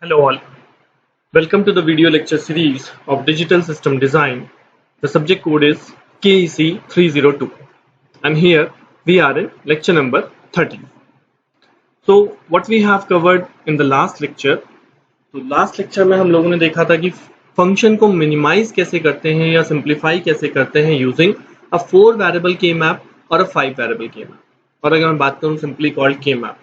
Hello all. Welcome to the video lecture series of Digital System Design. The subject code is KEC 302 and here we are in lecture number 13. So what we have covered in the last lecture, तो last lecture में हम लोगों ने देखा था कि function को minimise कैसे करते हैं या सिंप्लीफाई कैसे करते हैं यूजिंग अ 4 वेरिएबल के मैप और अ 5 वेरिएबल के मैप। और अगर मैं बात करूं simply called K map,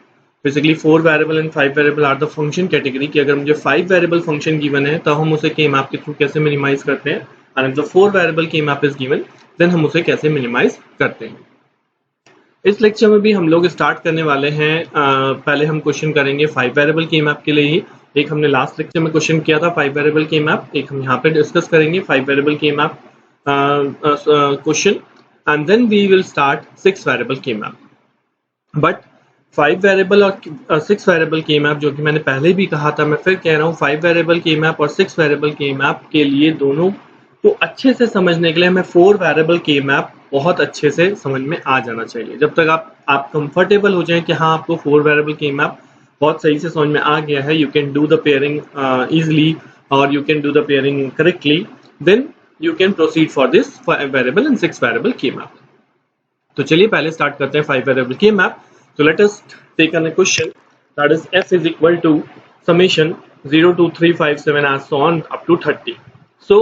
basically 4 variable and 5 variable are the function category कि अगर मुझे 5 वेरिएबल फंक्शन गिवन है तो हम उसे के मैप के थ्रू कैसे मिनिमाइज करते हैं, एंड इफ द 4 वेरिएबल के मैप इज गिवन देन हम उसे कैसे मिनिमाइज करते हैं। इस लेक्चर में भी हम लोग स्टार्ट करने वाले हैं। पहले हम क्वेश्चन करेंगे 5 वेरिएबल के मैप के लिए ही। एक हमने लास्ट लेक्चर में क्वेश्चन किया था 5 वेरिएबल के मैप, एक हम यहाँ पे डिस्कस करेंगे 5 वेरिएबल के map question, and then we will start 6 variable के मैप। बट 5 वेरिएबल और 6 वेरिएबल के मैप, जो कि मैंने पहले भी कहा था, मैं फिर कह रहा हूँ 5 वेरिएबल के मैप और 6 वेरिएबल के मैप के लिए दोनों को अच्छे से समझने के लिए हमें 4 वेरिएबल के मैप बहुत अच्छे से समझ में आ जाना चाहिए। जब तक आप कंफर्टेबल हो जाएं कि हाँ आपको 4 वेरिएबल के मैप बहुत सही से समझ में आ गया है, you can do the pairing easily और you can do the pairing correctly, then you can proceed for this 5 variable and 6 variable के मैप। तो चलिए पहले स्टार्ट करते हैं 5 वेरिएबल के map. So let us take on a question that is f is equal to summation 0 to 357 as so on up to 30. So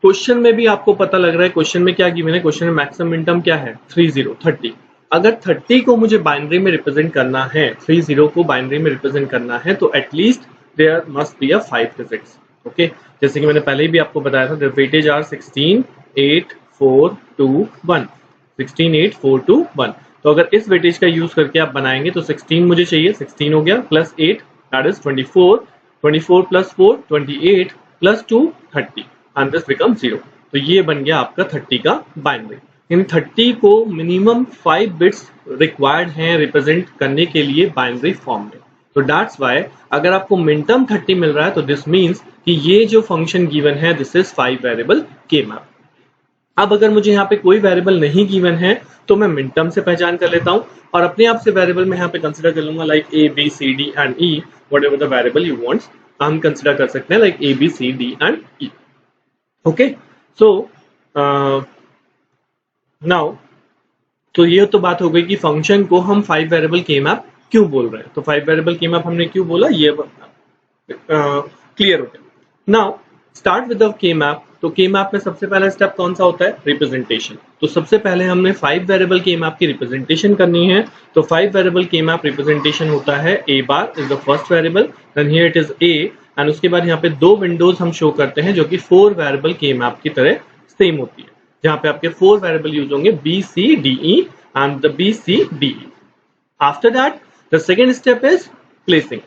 question में भी आपको पता लग रहा है क्वेश्चन में क्या गिवन है। क्वेश्चन में मैक्सिमम मिनिमम क्या है 30। अगर 30 को मुझे बाइनरी में रिप्रेजेंट करना है, 30 को बाइनरी में रिप्रेजेंट करना है तो at least there must be a 5 digits. Okay, जैसे कि मैंने पहले भी आपको बताया था, द वेटेज आर 16 8 4 2 1, 16 8 4 2 1। तो अगर इस वेटेज का यूज करके आप बनाएंगे तो 16 मुझे चाहिए, 16 हो गया, plus 8 that is 24, 24 plus 4 28 plus 2 30 and this become 0। तो ये बन गया आपका 30 का बाइनरी। इन 30 को मिनिमम 5 बिट्स रिक्वायर्ड हैं रिप्रेजेंट करने के लिए बाइनरी फॉर्म में। तो दैट्स व्हाई अगर आपको मिनिमम 30 मिल रहा है तो दिस मीन्स कि ये जो फंक्शन गिवन है दिस इज 5 वेरिएबल के मैप। अब अगर मुझे यहाँ पे कोई वेरिएबल नहीं गिवन है तो मैं मिनटर्म से पहचान कर लेता हूँ और अपने आप से वेरिएबल में यहाँ पे कंसिडर कर लूंगा like A B C D and E, whatever the variable you want हम कंसिडर कर सकते हैं like A B C D and E. Okay, so now तो ये तो बात हो गई कि फंक्शन को हम 5 वेरिएबल के मैप क्यों बोल रहे हैं। तो 5 वेरिएबल के मैप हमने क्यों बोला ये क्लियर हो गया। नाउ स्टार्ट विद द के मैप। तो के मैप में सबसे पहला स्टेप कौन सा होता है, रिप्रेजेंटेशन। तो सबसे पहले हमने 5 वेरिएबल के मैप की रिप्रेजेंटेशन करनी है। तो 5 वेरिएबल के मैप रिप्रेजेंटेशन होता है a bar is the first variable, then here it is a, and उसके बाद यहाँ पे 2 विंडोज हम शो करते हैं जो कि 4 वेरिएबल के मैप की तरह सेम होती है, जहाँ पे आपके 4 वेरिएबल यूज होंगे b c d e and the b c d e। After that the second step is placing.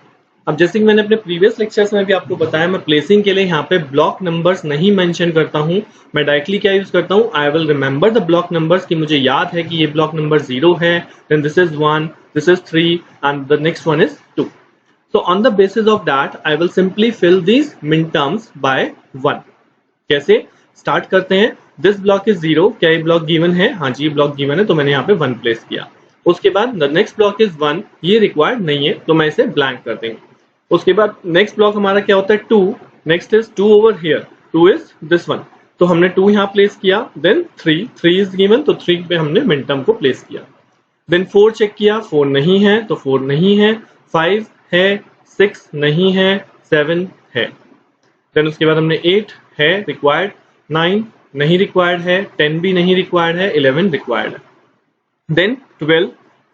अब जैसे कि मैंने अपने प्रीवियस लेक्चर्स में भी आपको बताया, मैं प्लेसिंग के लिए यहाँ पे ब्लॉक नंबर्स नहीं मेंशन करता हूँ। मैं डायरेक्टली क्या यूज करता हूँ, I will remember the block numbers कि मुझे याद है कि ये ब्लॉक नंबर 0 है, then this is 1, this is 3 and the next one is 2। So on the basis of that I will simply fill these min terms by 1। कैसे start करते हैं, दिस ब्लॉक इज 0, क्या ये ब्लॉक गिवन है, हाँ जी ये block given है तो मैंने यहाँ पे 1 प्लेस किया। उसके बाद द नेक्स्ट ब्लॉक इज 1, ये रिक्वायर्ड नहीं है तो मैं इसे ब्लैंक कर देंगे। उसके बाद नेक्स्ट ब्लॉक हमारा क्या होता है 2, next is 2 over here, 2 is this one, तो हमने 2 यहाँ प्लेस किया। देन 3 इज गिवन तो 3 पे हमने मिनटर्म को प्लेस किया। देन 4 चेक किया, 4 नहीं है तो 4 नहीं है, 5 है, 6 नहीं है, 7 है। देन उसके बाद हमने 8 है रिक्वायर्ड, 9 नहीं रिक्वायर्ड है, 10 भी नहीं रिक्वायर्ड है, 11 रिक्वायर्ड है। देन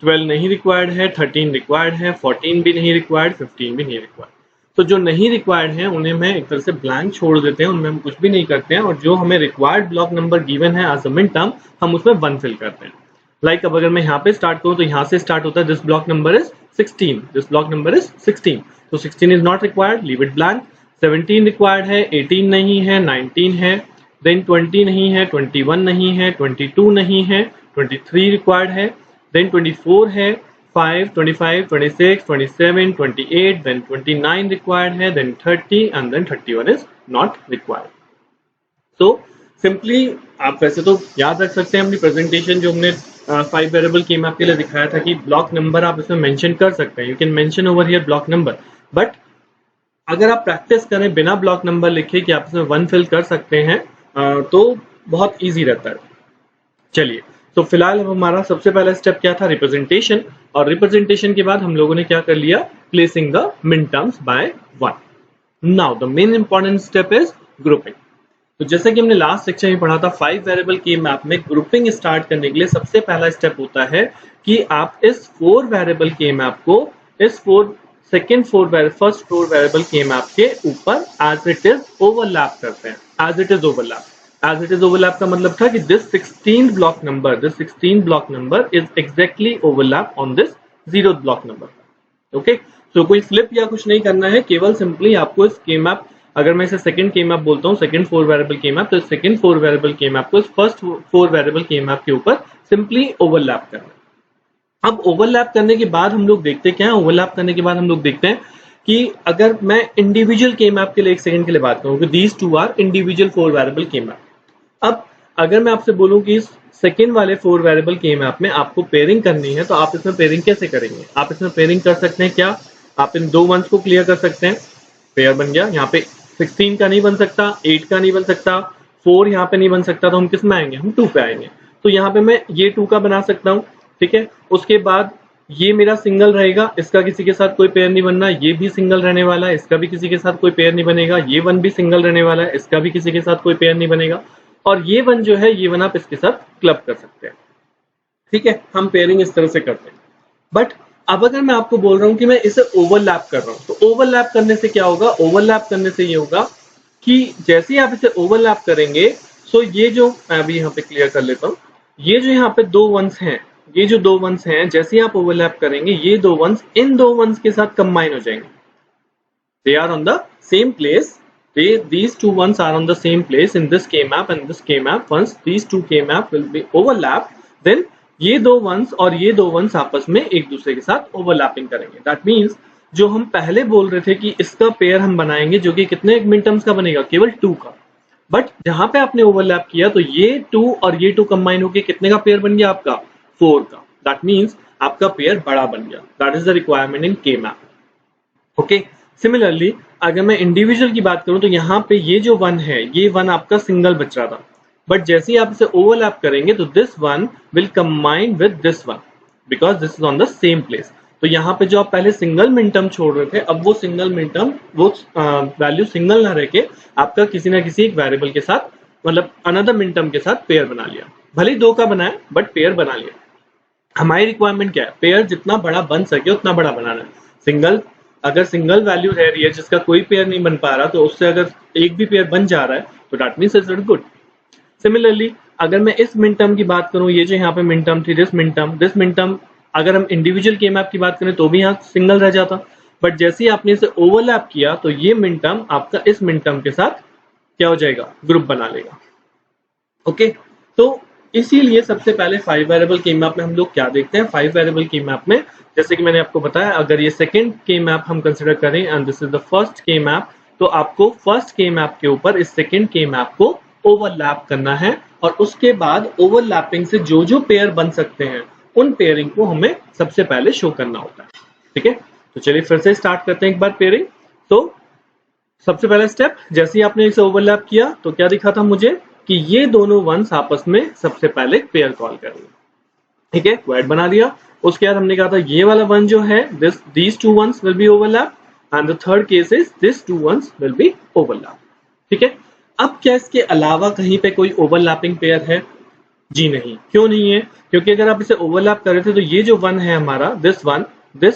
12 नहीं रिक्वायर्ड है, 13 रिक्वायर्ड है, 14 भी नहीं रिक्वायर्ड, 15 भी नहीं रिक्वायर्ड। तो जो नहीं रिक्वायर्ड है उन्हें मैं एक तरह से ब्लैंक छोड़ देते हैं, उनमें हम कुछ भी नहीं करते हैं, और जो हमें रिक्वायर्ड ब्लॉक नंबर गिवन है एज अ मिन टर्म हम उसमें 1 फिल करते हैं। लाइक अब अगर मैं यहाँ पे स्टार्ट करूँ तो यहाँ से स्टार्ट होता है, this block number is 16, this block number is 16, तो 16 is not required, leave it blank. 17 required है, 18 नहीं है, 19 है, देन 20 नहीं है, 21 नहीं है, 22 नहीं है, 23 रिक्वायर्ड है, देन 24 है, 5, 25, 26, 27, 28, then 29 required है, then 30 and then 31 is not required. So simply आप वैसे तो याद रख सकते हैं अपनी प्रेजेंटेशन जो हमने 5 वेरिएबल के मैप के लिए दिखाया था कि ब्लॉक नंबर आप इसमें मेंशन कर सकते हैं, you can mention over here block number, but अगर आप प्रैक्टिस करें बिना ब्लॉक नंबर लिखे कि आप इसमें 1 फिल कर सकते हैं तो बहुत इजी रहता है। चलिए, तो फिलहाल अब हमारा सबसे पहला स्टेप क्या था, रिप्रेजेंटेशन, और रिप्रेजेंटेशन के बाद हम लोगों ने क्या कर लिया, placing the min terms by 1। Now the main important step is grouping. तो जैसे कि हमने लास्ट सेक्शन में पढ़ा था, 5 वेरिएबल के मैप में ग्रुपिंग स्टार्ट करने के लिए सबसे पहला स्टेप होता है कि आप इस 4 वेरिएबल के मैप को इस फर्स्ट 4 वेरिएबल के मैप के ऊपर एज इट इज ओवरलैप करते हैं। एज इट इज ओवरलैप का मतलब था कि this 16 block number is exactly overlap on this 0th block number. Okay, तो कोई फ्लिप या कुछ नहीं करना है, केवल सिंपली आपको इस के मैप, अगर मैं इसे सेकंड के मैप बोलता हूँ, सेकंड 4 वेरिएबल के मैप, तो सेकंड 4 वेरिएबल के मैप को इस फर्स्ट 4 वेरिएबल के मैप के ऊपर सिंपली ओवरलैप करना। अब ओवरलैप करने के बाद हम लोग देखते क्या है, ओवरलैप करने के बाद हम लोग देखते हैं कि अगर मैं इंडिविजुअल के मैप के लिए एक सेकंड के लिए बात करूं, these two are individual 4 variable के मैप। अब अगर मैं आपसे बोलूं कि इस सेकंड वाले 4 वेरिएबल के मैप में आपको पेयरिंग करनी है, तो आप इसमें पेयरिंग कैसे करेंगे? आप इसमें पेयरिंग कर सकते हैं क्या, आप इन 2 वंस को क्लियर कर सकते हैं, पेयर बन गया। यहाँ पे 16 का नहीं बन सकता, 8 का नहीं बन सकता, 4 यहाँ पे नहीं बन सकता, तो हम किस में आएंगे, हम 2 पे आएंगे। तो यहाँ पे मैं ये 2 का बना सकता हूँ, ठीक है। उसके बाद ये मेरा सिंगल रहेगा, इसका किसी के साथ कोई पेयर नहीं बनना, ये भी सिंगल रहने वाला है, इसका भी किसी के साथ कोई पेयर नहीं बनेगा, ये 1 भी सिंगल रहने वाला है, इसका भी किसी के साथ कोई पेयर नहीं बनेगा, और ये 1 जो है, ये 1 आप इसके साथ क्लब कर सकते हैं, ठीक है। हम पेयरिंग इस तरह से करते हैं। बट अब अगर मैं आपको बोल रहा हूं कि मैं इसे ओवरलैप कर रहा हूं, तो ओवरलैप करने से क्या होगा, ओवरलैप करने से ये होगा कि जैसे ही आप इसे ओवरलैप करेंगे, सो ये जो, मैं अभी यहाँ पे क्लियर कर लेता हूँ, ये जो यहाँ पे 2 वंस हैं, ये जो 2 वंस हैं, जैसे ही आप ओवरलैप करेंगे, ये 2 वंस इन 2 वंस के साथ कंबाइन हो जाएंगे। They are on the same place, these 2 ones are on the same place in this K-map and this K-map. Once these 2 K-map will be overlap, then ये 2 ones और ये 2 ones आपस में एक दूसरे के साथ ओवरलैपिंग करेंगे। That means जो हम पहले बोल रहे थे कि इसका पेयर हम बनाएंगे जो कि कितने मिन टर्म्स का बनेगा, केवल 2 का, बट जहां पे आपने ओवरलैप किया तो ये 2 और ये 2 कंबाइन होकर कितने का पेयर बन गया आपका, 4 का। That means आपका पेयर बड़ा बन गया। That is the requirement in K-map. Okay, similarly अगर मैं इंडिविजुअल की बात करूं, तो यहाँ पे ये जो 1 है, ये 1 आपका सिंगल बच रहा था, बट जैसे ही आप इसे ओवरलैप करेंगे तो this 1 will combine with this 1 because this is on the same place. तो यहाँ पे जो आप पहले सिंगल मिन टर्म छोड़ रहे थे, अब वो सिंगल मिन टर्म, वो वैल्यू सिंगल ना रह के आपका किसी ना किसी एक वेरिएबल के साथ, मतलब अनदर मिन टर्म के साथ पेयर बना लिया। भले ही 2 का बनाया, बट पेयर बना लिया। हमारी रिक्वायरमेंट क्या है, पेयर जितना बड़ा बन सके उतना बड़ा बनाना है। सिंगल, अगर सिंगल वैल्यू रह रही है जिसका कोई पेयर नहीं बन पा रहा, तो उससे अगर एक भी पेयर बन जा रहा है तो that means it's good. Similarly अगर मैं इस मिन टर्म की बात करूं, ये जो यहाँ पे मिन टर्म थी, दिस मिन टर्म, अगर हम इंडिविजुअल के मैप की बात करें तो भी यहाँ सिंगल रह जाता, बट जैसे ही आपने इसे ओवरलैप किया तो ये मिन टर्म आपका इस मिन टर्म के साथ क्या हो जाएगा, ग्रुप बना लेगा। ओके, तो इसीलिए सबसे पहले 5 वेरिएबल के मैप में हम लोग क्या देखते हैं, 5 वेरिएबल के मैप में जैसे कि मैंने आपको बताया, अगर ये सेकंड के मैप हम कंसीडर करें and this is the first K map, तो आपको फर्स्ट के मैप के ऊपर इस सेकंड के मैप को ओवरलैप करना है, और उसके बाद ओवरलैपिंग से जो जो पेयर बन सकते हैं उन पेयरिंग को हमें सबसे पहले शो करना होता है। ठीक है, तो चलिए फिर से स्टार्ट करते हैं एक बार पेयरिंग। तो सबसे पहला स्टेप, जैसे ही आपने इसे ओवरलैप किया तो क्या दिखा था मुझे कि ये दोनों वंस आपस में सबसे पहले पेयर कॉल करेंगे। ठीक है, क्वाड बना दिया। उसके बाद हमने कहा था ये वाला वन जो है, these 2 ones will be overlap and the third case is this 2 ones will be overlap। ठीक है, अब क्या इसके अलावा कहीं पे कोई ओवरलैपिंग पेयर है? जी नहीं। क्यों नहीं है? क्योंकि अगर आप इसे ओवरलैप कर रहे थे तो ये जो 1 है हमारा, this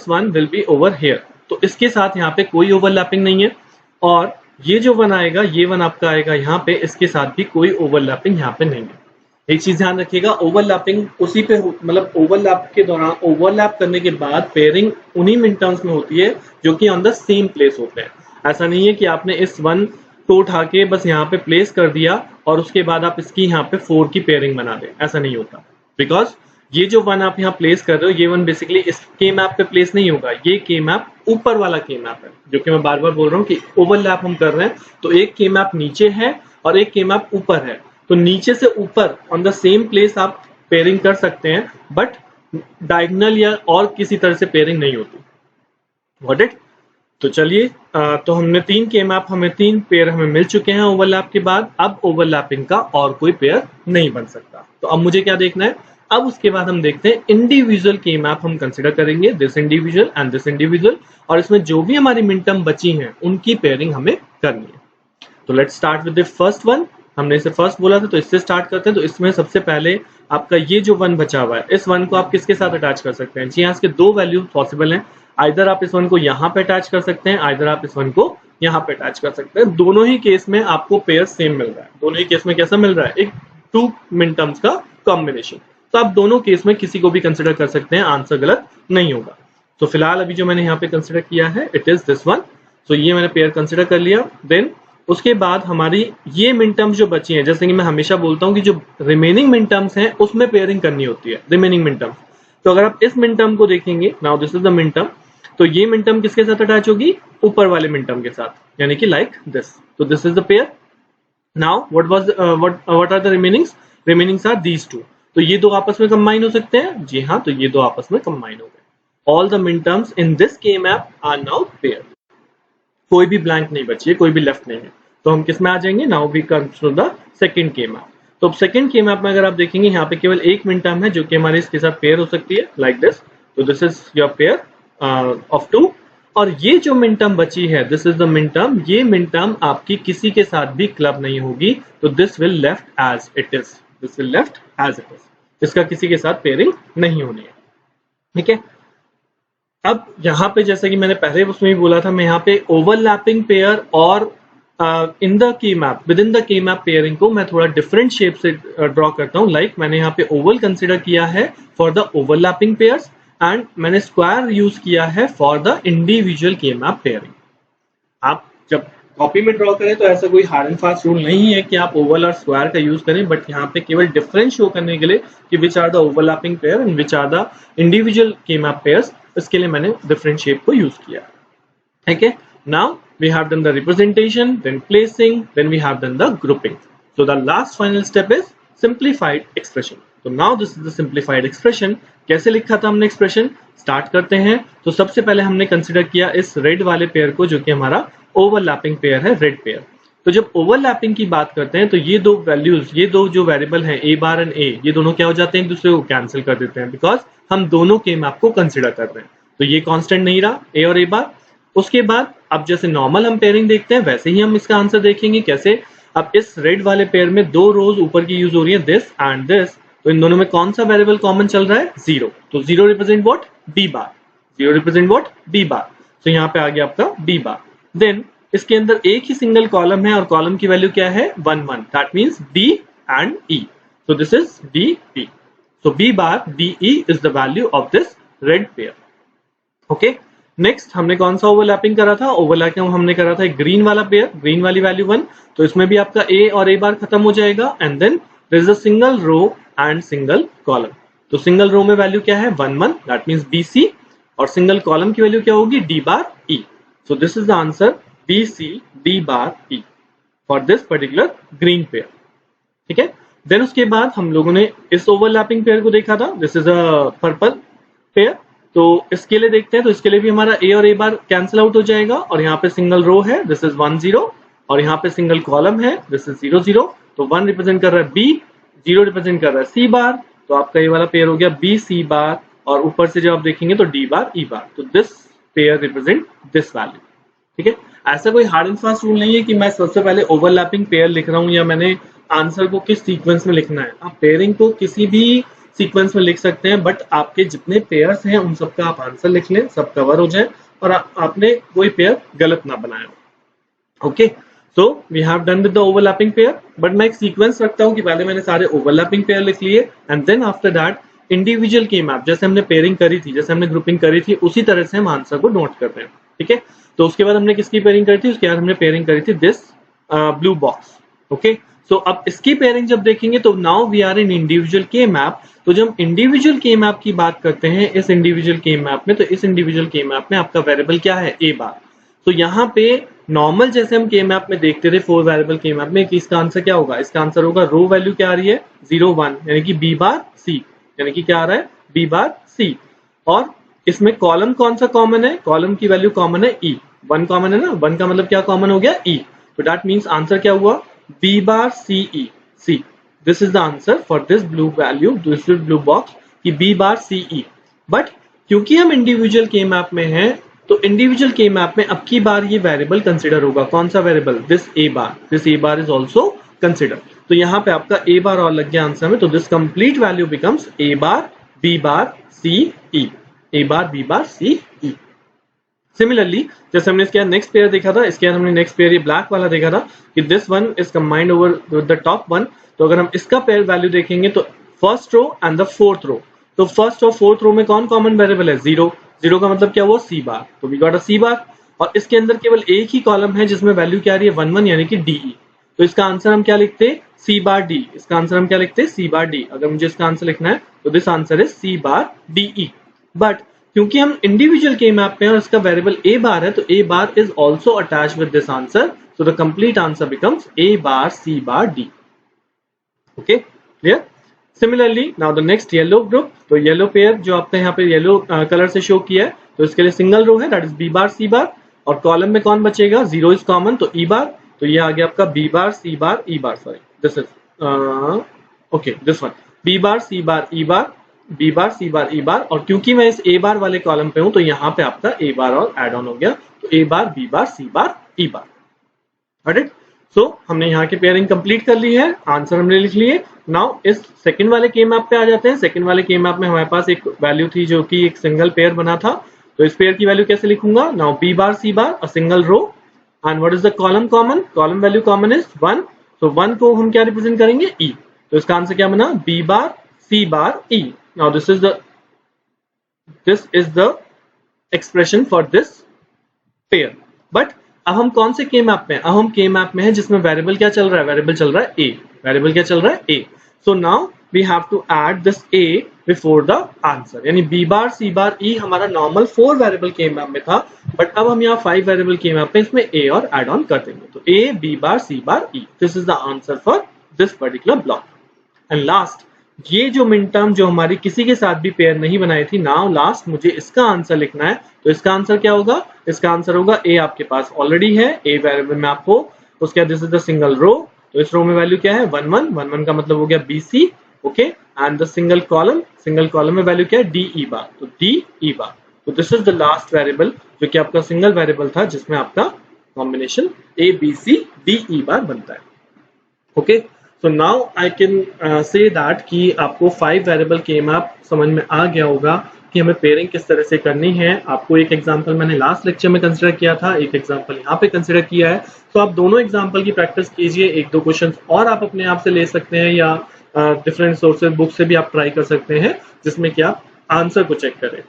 one will be over here, तो इसके साथ यहाँ पे कोई ओवरलैपिंग नहीं है, और ये जो 1 आएगा, ये 1 आपका आएगा यहाँ पे, इसके साथ भी कोई ओवरलैपिंग यहाँ पे नहीं है। एक चीज ध्यान रखिएगा, ओवरलैपिंग उसी पे, मतलब ओवरलैप के दौरान, ओवरलैप करने के बाद पेयरिंग उन्हीं मिन टर्म्स में होती है जो कि ऑन द सेम प्लेस होते हैं। ऐसा नहीं है कि आपने इस 1 को उठा के बस यहाँ पे प्लेस कर दिया और उसके बाद आप इसकी यहाँ पे 4 की पेयरिंग बना दें, ऐसा नहीं होता। बिकॉज ये जो 1 आप यहाँ प्लेस कर रहे हो, ये 1 बेसिकली इस के मैप पे प्लेस नहीं होगा, ये के मैप ऊपर वाला के मैप है, जो कि मैं बार बार बोल रहा हूँ कि ओवरलैप हम कर रहे हैं, तो एक के मैप नीचे है और एक के मैप ऊपर है, तो नीचे से ऊपर ऑन द सेम प्लेस आप पेयरिंग कर सकते हैं, बट डायगोनल या और किसी तरह से पेयरिंग नहीं होती। Got it? तो चलिए, तो हमने 3 के मैप, हमें 3 पेयर हमें मिल चुके हैं ओवरलैप के बाद। अब ओवरलैपिंग का और कोई पेयर नहीं बन सकता। तो अब मुझे क्या देखना है, अब उसके बाद हम देखते हैं इंडिविजुअल के मैप हम कंसिडर करेंगे, this individual and this individual, और इसमें जो भी हमारी मिनटर्म बची हैं उनकी पेयरिंग हमें करनी है। तो let's start with the first one. हमने इसे फर्स्ट बोला था तो इससे स्टार्ट करते हैं। तो इसमें सबसे पहले आपका ये जो 1 बचा हुआ है, इस 1 को आप किसके साथ अटैच कर सकते हैं? जी हाँ, इसके 2 वैल्यू पॉसिबल हैं। आइदर आप इस 1 को यहाँ पे अटैच कर सकते हैं, आइदर आप इस 1 को यहाँ पे अटैच कर सकते हैं। दोनों ही केस में आपको पेयर सेम मिल रहा है। दोनों ही केस में कैसा मिल रहा है? एक 2 मिनटर्म्स का कॉम्बिनेशन। तो आप दोनों केस में किसी को भी कंसिडर कर सकते हैं, आंसर गलत नहीं होगा। तो फिलहाल अभी जो मैंने यहाँ पे कंसिडर किया है, इट इज दिस वन। तो ये मैंने पेयर कंसिडर कर लिया। देन उसके बाद हमारी ये मिनटर्म्स जो बची हैं, जैसे कि मैं हमेशा बोलता हूँ कि जो रिमेनिंग मिनटर्म्स हैं उसमें पेयरिंग करनी होती है, रिमेनिंग मिनटर्म्स। तो अगर आप इस मिनटर्म को देखेंगे, now this is the minterm, तो ये मिनटर्म किसके साथ अटैच होगी? ऊपर वाले मिनटर्म के साथ, यानी कि लाइक दिस। तो this is the pair. Now what are the remainings? Remainings are these two. तो ये दो आपस में कंबाइन हो सकते हैं। जी हाँ, तो ये दो आपस में कंबाइन हो गए। All the minterms in this K map are now pair. कोई भी ब्लैंक नहीं बची है, कोई भी लेफ्ट नहीं है। तो हम किस में आ जाएंगे? Now we come to the second K map. तो सेकंड के मैप में अगर आप देखेंगे, यहाँ पे केवल एक मिनटर्म है जो कि हमारे इसके साथ पेयर हो सकती है, लाइक दिस। तो this is your pair of 2। और ये जो मिनटर्म बची है, दिस इज द मिनटर्म, ये मिनटर्म आपकी किसी के साथ भी क्लब नहीं होगी। तो this will left as it is, this will left as it is. इसका किसी के साथ पेयरिंग नहीं होनी है, ठीक है। अब यहाँ पे जैसा कि मैंने पहले उसमें भी बोला था, मैं यहाँ पे ओवरलैपिंग पेयर और in the key map, with in the key map pairing को मैं थोड़ा डिफरेंट शेप से ड्रॉ करता हूँ। लाइक मैंने यहाँ पे ओवल कंसिडर किया है for the overlapping pairs, and मैंने स्क्वायर यूज किया है for the individual K map pairing. आप जब कॉपी में ड्रॉ करें तो ऐसा कोई हार्ड एंड फास्ट रूल नहीं है कि आप ओवल और स्क्वायर का यूज करें, बट यहाँ पे केवल डिफरेंस शो करने के लिए कि which are the overlapping pair and which are the individual K map pairs, इसके लिए मैंने डिफरेंट शेप को यूज किया, ठीक है। Now we have done the representation, then placing, then we have done the grouping. So the last final step is simplified expression. So now this is the simplified expression. कैसे लिखा था हमने expression? Start करते हैं। तो सबसे पहले हमने कंसिडर किया इस रेड वाले पेयर को, जो कि हमारा ओवरलैपिंग पेयर है, रेड पेयर। तो जब ओवरलैपिंग की बात करते हैं तो ये दो वैल्यूज, ये दो जो वेरिएबल हैं ए बार एंड ए, ये दोनों क्या हो जाते हैं? एक दूसरे को कैंसिल कर देते हैं, बिकॉज हम दोनों के मैप को कंसिडर कर रहे हैं। तो ये कांस्टेंट नहीं रहा, ए और ए बार। उसके बाद अब जैसे नॉर्मल हम पेयरिंग देखते हैं, वैसे ही हम इसका आंसर देखेंगे। कैसे? अब इस रेड वाले पेयर में 2 रोज ऊपर की यूज हो रही है, दिस एंड दिस। तो इन दोनों में कौन सा वेरिएबल कॉमन चल रहा है? 0। तो 0 represent what? B bar. 0 represent what? B bar. तो यहाँ पे आ गया आपका बी बार। देन इसके अंदर एक ही सिंगल कॉलम है और कॉलम की वैल्यू क्या है? 1 1। That means D and E. So this is D E. So B bar D E is the value of this red pair. Okay, next हमने कौन सा ओवरलैपिंग करा था? ओवरलैपिंग हमने करा था एक ग्रीन वाला पेयर, ग्रीन वाली वैल्यू 1। तो इसमें भी आपका ए और ए बार खत्म हो जाएगा, and then there is a single row and single column. तो सिंगल रो में वैल्यू क्या है? 1 1। दैट मीन्स बी सी। और सिंगल कॉलम की वैल्यू क्या होगी? D bar E. So this is the answer, B C D bar E for this particular green pair, ठीक है। देन उसके बाद हम लोगों ने इस ओवरलैपिंग पेयर को देखा था, this is a purple pair. तो इसके लिए देखते हैं, तो इसके लिए भी हमारा ए और ए बार कैंसिल आउट हो जाएगा, और यहाँ पे सिंगल रो है, दिस इज 1 0, और यहाँ पे सिंगल कॉलम है, दिस इज 0 0। तो 1 रिप्रेजेंट कर रहा है बी, 0 रिप्रेजेंट कर रहा है सी बार। तो आपका ये वाला पेयर हो गया बी सी बार, और ऊपर से जब आप देखेंगे तो डी बार ई बार। तो this pair represent this value, ठीक है। ऐसा कोई हार्ड एंड फास्ट रूल नहीं है कि मैं सबसे पहले ओवरलैपिंग पेयर लिख रहा हूँ या मैंने आंसर को किस सीक्वेंस में लिखना है। आप पेयरिंग को किसी भी सीक्वेंस में लिख सकते हैं, बट आपके जितने पेयर्स हैं उन सबका आप आंसर लिख लें, सब कवर हो जाए, और आपने कोई पेयर गलत ना बनाया हो। Okay, so we have done with the overlapping pair, but मैं एक सीक्वेंस रखता हूँ कि पहले मैंने सारे ओवरलैपिंग पेयर लिख लिए, and then after that individual K map, जैसे हमने पेयरिंग करी थी, जैसे हमने ग्रुपिंग करी थी, उसी तरह से हम आंसर को नोट करते हैं, ठीक है। तो उसके बाद हमने किसकी पेयरिंग करी थी? उसके बाद हमने पेयरिंग करी थी this blue box. Okay, so अब इसकी पेयरिंग जब देखेंगे तो now we are in individual K map. तो जब इंडिविजुअल के मैप की बात करते हैं, इस इंडिविजुअल के मैप में, तो इस इंडिविजुअल के मैप में आपका वेरिएबल क्या है? ए बार। तो यहाँ पे नॉर्मल जैसे हम के मैप में देखते थे 4 वेरिएबल के मैप में, कि इसका आंसर क्या होगा? इसका आंसर होगा रो वैल्यू क्या आ रही है? 0 1, यानी कि बी बार सी, यानी कि क्या आ रहा है? बी बार सी। और इसमें कॉलम कौन सा कॉमन है? कॉलम की वैल्यू कॉमन है ई। 1 कॉमन है ना, 1 का मतलब क्या कॉमन हो गया, e, तो दैट मीन्स आंसर क्या हुआ, b bar c e, c, this is the answer for this blue value, this is blue box कि b bar c e। But क्योंकि हम इंडिविजुअल के मैप में हैं तो इंडिविजुअल के मैप में अब की बार ये वेरिएबल कंसिडर होगा, कौन सा variable, this a bar is also consider. तो यहाँ पे आपका a बार और लग गया आंसर में, तो this complete value becomes a bar b bar c e, a bar b bar c e। Similarly जैसे हमने इसके नेक्स्ट पेयर देखा था, इसके हमने नेक्स्ट पेयर ये ब्लैक वाला देखा था कि this one is combined over with the top one. तो अगर हम इसका पेयर वैल्यू देखेंगे तो first row and the fourth row, तो फर्स्ट और फोर्थ रो में कौन कॉमन वेरिएबल है, जीरो, जीरो का मतलब क्या हुआ, सी बार, तो वी गॉट अ सी बार। और इसके अंदर केवल एक ही कॉलम है जिसमें वैल्यू क्या आ रही है, 1 1 यानी कि डीई, तो इसका आंसर हम क्या लिखते हैं, सी बार डी, इसका आंसर हम क्या लिखते हैं, सी बार डी। अगर मुझे इसका आंसर लिखना है तो this answer is C bar D E. But क्योंकि हम इंडिविजुअल के मैप में और इसका वेरिएबल ए बार है तो A bar is also attach with this answer, so the complete answer becomes A bar C bar D. Okay clear. Similarly now the next yellow group, तो yellow pair जो आपने यहाँ पे येलो कलर से show किया है, तो इसके लिए सिंगल रो है that is B bar C बार, और कॉलम में कौन बचेगा, जीरो इज कॉमन तो ई बार, तो ये आ गया आपका B bar C bar E bar, sorry this is okay this one, B bar C bar E bar, B bar C bar E bar, और क्योंकि मैं इस ए बार वाले कॉलम पे हूं तो यहाँ पे आपका ए बार और एड ऑन हो गया, तो A bar B bar C bar E bar. Got it. So हमने यहाँ की पेयरिंग कंप्लीट कर ली है, आंसर हमने लिख लिए। नाउ इस सेकंड वाले के मैप पे आ जाते हैं। सेकंड वाले के मैप में हमारे पास एक वैल्यू थी जो कि एक सिंगल पेयर बना था, तो इस पेयर की वैल्यू कैसे लिखूंगा, now B bar C bar a single row and what is the column common, column value common is 1, तो 1 को हम क्या रिप्रेजेंट करेंगे, ई, तो इसका आंसर क्या बना, B bar C bar E. Now this is the expression for this pair. But अब हम कौन से के मैप में, अब हम के मैप में है जिसमें वेरिएबल क्या चल रहा है, वेरिएबल चल रहा है a, वेरिएबल क्या चल रहा है a, so now we have to add this a before the answer, यानी b बार c बार e हमारा नॉर्मल 4 वेरिएबल के मैप में था, बट अब हम यहाँ 5 वेरिएबल के मैप में इसमें a और एड ऑन कर देंगे, तो a b bar c bar e, this is the answer for this particular block. And last ये जो मिन टर्म जो हमारी किसी के साथ भी पेयर नहीं बनाई थी, नाउ लास्ट मुझे इसका आंसर लिखना है, तो इसका आंसर क्या होगा, इसका आंसर होगा ए, आपके पास ऑलरेडी है ए वेरिएबल में आपको, उसके this is the single row, तो इस रो में वैल्यू क्या है 1 1, 1 1 का मतलब हो गया B C, okay, and the single column में वैल्यू क्या है, डी ई बार, तो डी ई बार, तो this is the last variable जो कि आपका सिंगल वेरिएबल था जिसमें आपका combination A B C D E bar बनता है। Okay, so now I can say that कि आपको 5 वेरिएबल के मैप समझ में आ गया होगा कि हमें पेयरिंग किस तरह से करनी है। आपको एक एग्जांपल मैंने लास्ट लेक्चर में कंसिडर किया था, एक एग्जांपल यहाँ पे कंसिडर किया है, तो आप दोनों एग्जांपल की प्रैक्टिस कीजिए, एक दो क्वेश्चंस और आप अपने आप से ले सकते हैं या डिफरेंट सोर्सेज बुक से भी आप ट्राई कर सकते हैं जिसमें कि आप आंसर को चेक करें।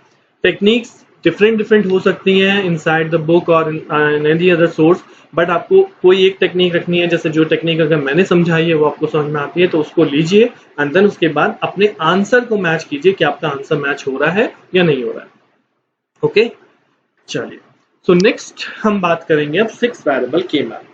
टेक्निक्स डिफरेंट हो सकती हैं इनसाइड द बुक और in any other source, but आपको कोई एक टेक्निक रखनी है, जैसे जो टेक्निक अगर मैंने समझाई है वो आपको समझ में आती है तो उसको लीजिए एंड देन उसके बाद अपने आंसर को मैच कीजिए कि आपका आंसर मैच हो रहा है या नहीं हो रहा है। ओके चलिए, सो नेक्स्ट हम बात करेंगे अब 6 वेरिएबल के मैप।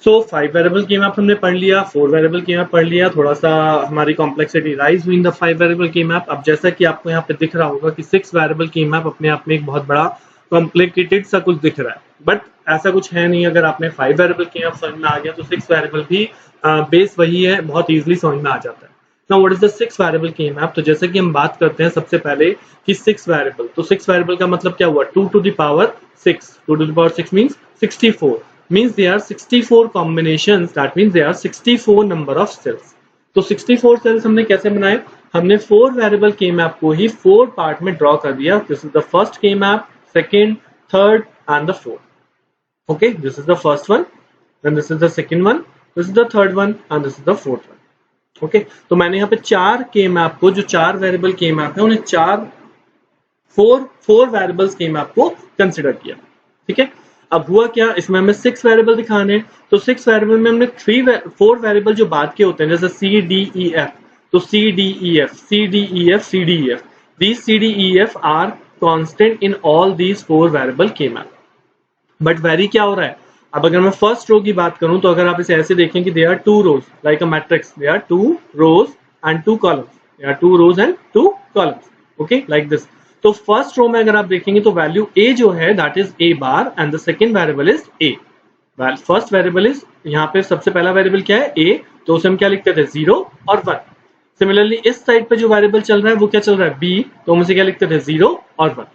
सो 5 वेरिएबल के मैप हमने पढ़ लिया, 4 वेरिएबल के मैप पढ़ लिया, थोड़ा सा हमारी कॉम्प्लेक्सिटी राइज हुई इन द 5 वेरिएबल के मैप। अब जैसा कि आपको यहाँ पे दिख रहा होगा कि 6 वेरिएबल के मैप अपने आप में एक बहुत बड़ा कॉम्प्लिकेटेड सा कुछ दिख रहा है, बट ऐसा कुछ है नहीं। अगर आपने 5 वेरिएबल के मैप समझ में आ गया तो 6 वेरिएबल भी बेस वही है, बहुत इजीली समझ में आ जाता है। Now what is the 6 variable के मैप, तो जैसे कि हम बात करते हैं सबसे पहले कि 6 वेरिएबल, तो 6 वेरिएबल का मतलब क्या हुआ, 2 to the power 6, 2 to the power 6 means 64, means there are 64 combinations, that means there are 64 number of cells। तो 64 cells हमने कैसे बनाए, हमने 4 वेरिएबल के मैप को ही 4 पार्ट में ड्रॉ कर दिया। This is the first K map, second, third and the fourth. Okay, this is the first one, then this is the second one, this is the third one and this is the fourth one. Okay, तो मैंने यहाँ पे 4 के map को, जो 4 variable के map है उन्हें 4 वेरिएबल्स के मैप को कंसिडर किया। ठीक है, अब हुआ क्या, इसमें हमें 6 वेरिएबल दिखाने, तो 6 वेरिएबल में हमने 4 वेरिएबल जो बाद के होते हैं जैसे सी डी ई एफ, तो C D E F, C D E F, C D E F, these C D E F are constant in all these 4 variable के मैप। बट वेरी क्या हो रहा है, अब अगर मैं फर्स्ट रो की बात करूं तो अगर आप इसे ऐसे देखें कि they are 2 rows like a matrix, they are 2 rows and 2 columns, they are 2 rows and 2 columns, okay like this. तो तो फर्स्ट रो में अगर आप देखेंगे तो वैल्यू a जो है that is a bar and the second variable is a। First variable is, यहाँ पे सबसे पहला वेरिएबल क्या है a, तो उसे हम क्या लिखते थे 0 और 1। सिमिलरली इस साइड पे जो वेरिएबल चल रहा है वो क्या चल रहा है b, तो हम उसे क्या लिखते थे 0 और 1।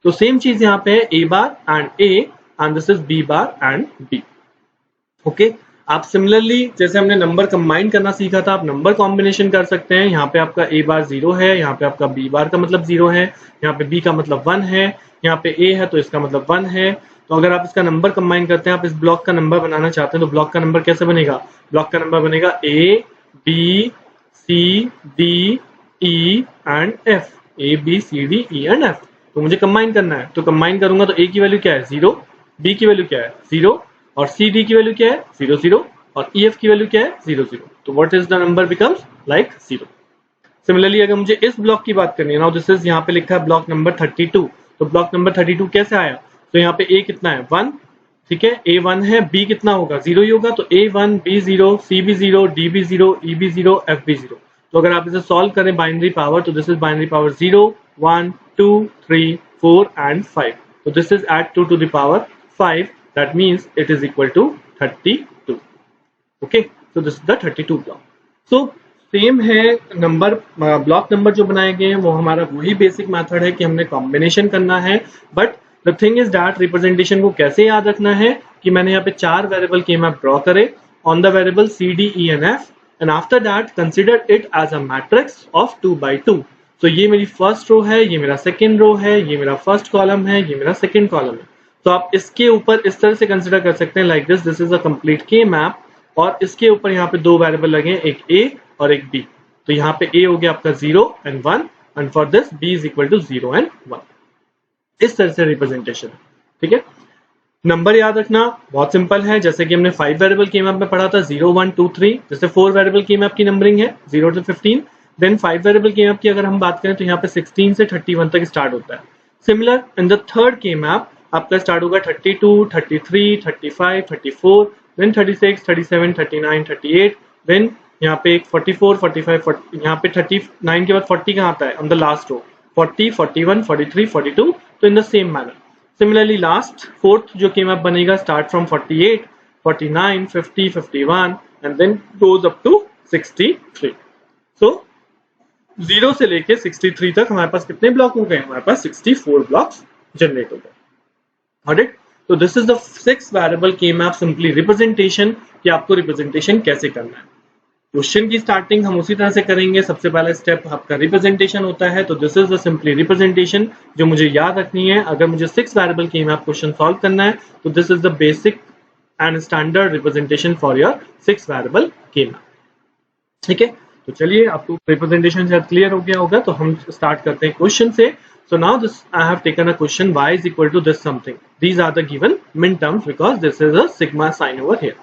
तो सेम चीज यहाँ पे है a bar and a and this is b bar and b। Okay, आप सिमिलरली जैसे हमने नंबर कंबाइन करना सीखा था, आप नंबर कॉम्बिनेशन कर सकते हैं। यहाँ पे आपका a बार 0 है, यहाँ पे आपका b बार का मतलब 0 है, यहाँ पे b का मतलब 1 है, यहाँ पे a है तो इसका मतलब 1 है। तो अगर आप इसका नंबर कंबाइन करते हैं, आप इस ब्लॉक का नंबर बनाना चाहते हैं, तो ब्लॉक का नंबर कैसे बनेगा? ब्लॉक का नंबर बनेगा a b c d e and f, a b c d e and f। तो मुझे कंबाइन करना है, तो कंबाइन करूंगा तो a की वैल्यू क्या है 0, b की वैल्यू क्या है 0 और c d की वैल्यू क्या है 0 0 और e f की वैल्यू क्या है 0 0। तो what is the number becomes like 0। Similarly अगर मुझे इस ब्लॉक की बात करनी है, नाउ दिस इज, यहाँ पे लिखा है ब्लॉक नंबर 32, तो ब्लॉक नंबर 32 कैसे आया? तो यहाँ पे a कितना है 1, ठीक है, a 1 है, b कितना होगा 0 ही होगा, तो a 1 b 0 c b 0 d b 0 e b 0 f b 0। तो अगर आप इसे सॉल्व करें बाइनरी पावर, तो this is binary power 0 1 2 3 4 and 5। तो this is at 2 to the power 5, that means it is equal to 32। okay, so this is the 32 block। so same है number, block number जो बनाए गए हैं वो हमारा वही बेसिक मेथड है कि हमने कॉम्बिनेशन करना है। But the thing is that representation को कैसे याद रखना है कि मैंने यहाँ पे 4 वेरिएबल के मैप ड्रॉ करे on the variable c d e and f and after that consider it as a matrix of 2 by 2। तो ये मेरी फर्स्ट रो है, ये मेरा सेकेंड रो है, ये मेरा फर्स्ट कॉलम है, ये मेरा सेकेंड कॉलम है। तो आप इसके ऊपर इस तरह से कंसिडर कर सकते हैं like this, this is a complete के मैप और इसके ऊपर यहाँ पे 2 वेरिएबल लगे हैं, एक a और एक b। तो यहाँ पे a हो गया आपका 0 and 1 and for this b is equal to 0 and 1। इस तरह से रिप्रेजेंटेशन है, ठीक है। नंबर याद रखना बहुत सिंपल है, जैसे कि हमने 5 वेरिएबल के मैप में पढ़ा था 0 1 2 3, जैसे 4 वेरिएबल के मैप की नंबरिंग है 0 to 15। देन 5 वेरिएबल के मैप की अगर हम बात करें तो यहाँ पे 16 से 31 तक स्टार्ट होता है। सिमिलर इन द थर्ड के मैप आपका स्टार्ट होगा 32 33 35 34, देन 36 37 39 38, देन यहाँ पे 44 45 यहाँ पे 39 के बाद 40 कहाँ आता है ऑन द लास्ट रो, 40 41 43 42। तो in the same manner similarly last fourth जो के मैप बनेगा start from 48 49 50 51 and then goes up to 63। So 0 से लेके 63 तक हमारे पास कितने ब्लॉक हो गए? हमारे पास 64 ब्लॉक्स जनरेट हो गए। Got it? तो दिस इज द 6 वेरिएबल के मैप सिंपली रिप्रेजेंटेशन कि आपको रिप्रेजेंटेशन कैसे करना है। क्वेश्चन की स्टार्टिंग हम उसी तरह से करेंगे। सबसे पहला स्टेप आपका रिप्रेजेंटेशन होता है, तो this is the simply representation जो मुझे याद रखनी है। अगर मुझे 6 वेरिएबल के मैप क्वेश्चन सॉल्व करना है तो this is the basic and standard representation for your 6 variable के मैप, ठीक है। तो चलिए आपको रिप्रेजेंटेशन शायद क्लियर हो गया होगा, तो हम स्टार्ट करते हैं क्वेश्चन से। So now this I have taken a question y is equal to this something. These are the given min terms because this is a sigma sign over here.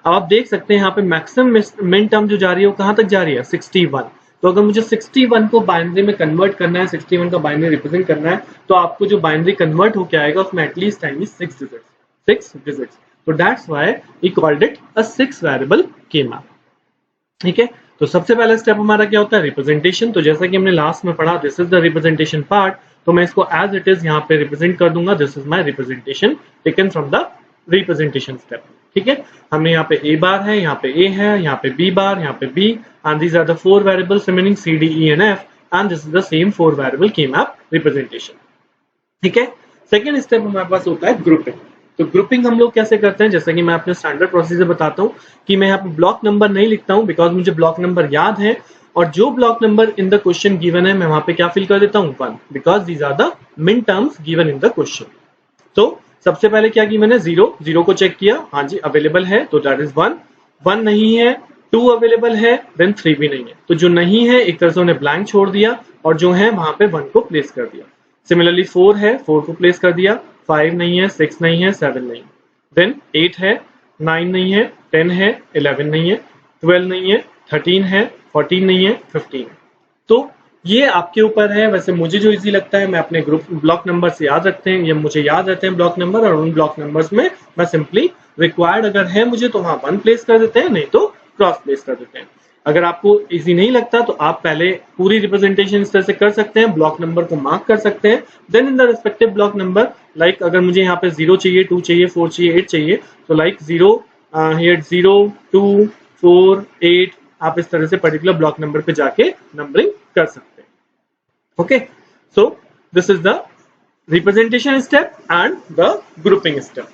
अब आप देख सकते हैं यहाँ पे मैक्सिमम min term जो जा रही है वो कहाँ तक जा रही है 61। तो अगर मुझे 61 को बाइनरी में कन्वर्ट करना है, 61 का बाइनरी रिप्रेजेंट करना है, तो आपको जो बाइनरी कन्वर्ट होके आएगा उसमें एटलीस्ट टाइम 6 डिजिट्स। तो that's why we called it a 6 variable के मैप, ठीक है। तो सबसे पहला स्टेप हमारा क्या होता है? रिप्रेजेंटेशन। तो जैसा कि हमने लास्ट में पढ़ा this is the representation part, तो मैं इसको एज इट इज यहाँ पे रिप्रेजेंट कर दूंगा। This is my representation taken from the representation step, ठीक है। हमने यहाँ पे a बार है, यहाँ पे a है, यहाँ पे b बार, यहाँ पे b and these are the 4 variables remaining c d e and f and this is the same 4 variable के मैप रिप्रेजेंटेशन, ठीक है। सेकेंड स्टेप हमारे पास होता है ग्रुपिंग। तो ग्रुपिंग हम लोग कैसे करते हैं, जैसे कि मैं अपने स्टैंडर्ड प्रोसीजर बताता हूँ कि मैं यहाँ पे ब्लॉक नंबर नहीं लिखता हूँ बिकॉज मुझे ब्लॉक नंबर याद है, और जो block number in the question given है मैं वहां पे क्या फिल कर देता हूँ 1 because these are the min terms given in the question. तो सबसे पहले क्या की मैंने 0 को चेक किया, हाँ जी अवेलेबल है, तो दैट इज 1 नहीं है, 2 अवेलेबल है, देन 3 भी नहीं है। तो जो नहीं है एक तरह से उन्हें ब्लैंक छोड़ दिया और जो है वहां पे 1 को प्लेस कर दिया। सिमिलरली 4 है, 4 को प्लेस कर दिया, 5 नहीं है, 6 नहीं है, 7 नहीं, देन 8 है, 9 नहीं है, 10 है, 11 नहीं है, 12 नहीं है, 13 है, 14 नहीं है, 15 है। तो ये आपके ऊपर है। वैसे मुझे जो इजी लगता है मैं अपने ग्रुप ब्लॉक नंबर से याद रखते हैं, ये मुझे याद रहते हैं ब्लॉक नंबर, और उन ब्लॉक नंबर्स में मैं सिंपली रिक्वायर्ड अगर है मुझे तो वहां 1 प्लेस कर देते हैं, नहीं तो क्रॉस प्लेस कर देते हैं। अगर आपको इजी नहीं लगता तो आप पहले पूरी रिप्रेजेंटेशन इस तरह से कर सकते हैं, ब्लॉक नंबर को मार्क कर सकते हैं, then in the respective block number, like अगर मुझे यहाँ पे 0 चाहिए, 2 चाहिए, 4 चाहिए, 8 चाहिए, तो लाइक 0 हियर 0 2 4 8, आप इस तरह से पर्टिकुलर ब्लॉक नंबर पे जाके नंबरिंग कर सकते हैं। Okay, so this is the representation step and the grouping step,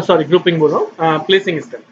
sorry grouping बोल रहा हूँ, placing step.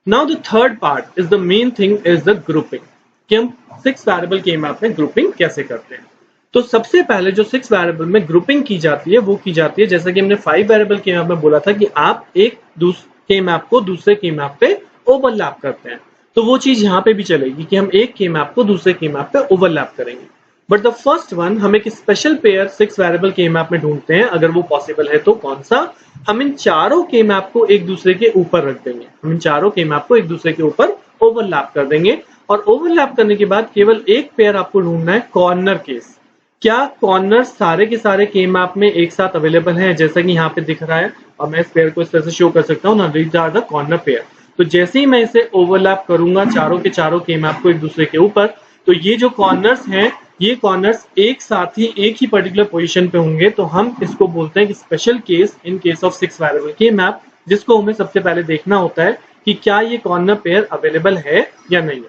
Now the third part is the main thing is the grouping, कि हम 6 वेरिएबल के मैप में ग्रुपिंग कैसे करते हैं। तो सबसे पहले जो 6 वेरिएबल में ग्रुपिंग की जाती है वो की जाती है जैसा कि हमने 5 वेरिएबल के मैप में बोला था कि आप एक के मैप को दूसरे के मैप पे ओवरलैप करते हैं, तो वो चीज यहाँ पे भी चलेगी कि हम एक के मैप को दूसरे के मैप पे ओवरलैप करेंगे। बट द फर्स्ट वन हम एक स्पेशल पेयर 6 वेरिएबल के मैप में ढूंढते हैं, अगर वो पॉसिबल है तो कौन सा, हम इन चारों के मैप को एक दूसरे के ऊपर रख देंगे, हम इन चारों के मैप को एक दूसरे के ऊपर ओवरलैप कर देंगे। और ओवरलैप करने के बाद केवल एक पेयर आपको ढूंढना है कॉर्नर केस, क्या कॉर्नर सारे के सारे के मैप में एक साथ अवेलेबल है, जैसा कि यहाँ पे दिख रहा है, और मैं इस पेयर को इस तरह से शो कर सकता हूँ ना, these are the corner pair. तो जैसे ही मैं इसे ओवरलैप करूंगा चारों के चारों के मैप को एक दूसरे के ऊपर, तो ये जो कॉर्नर्स हैं ये कॉर्नर्स एक साथ ही एक ही पर्टिकुलर पोजीशन पे होंगे, तो हम इसको बोलते हैं कि special case in case of 6 variable के मैप, जिसको हमें सबसे पहले देखना होता है कि क्या ये कॉर्नर पेयर अवेलेबल है या नहीं है।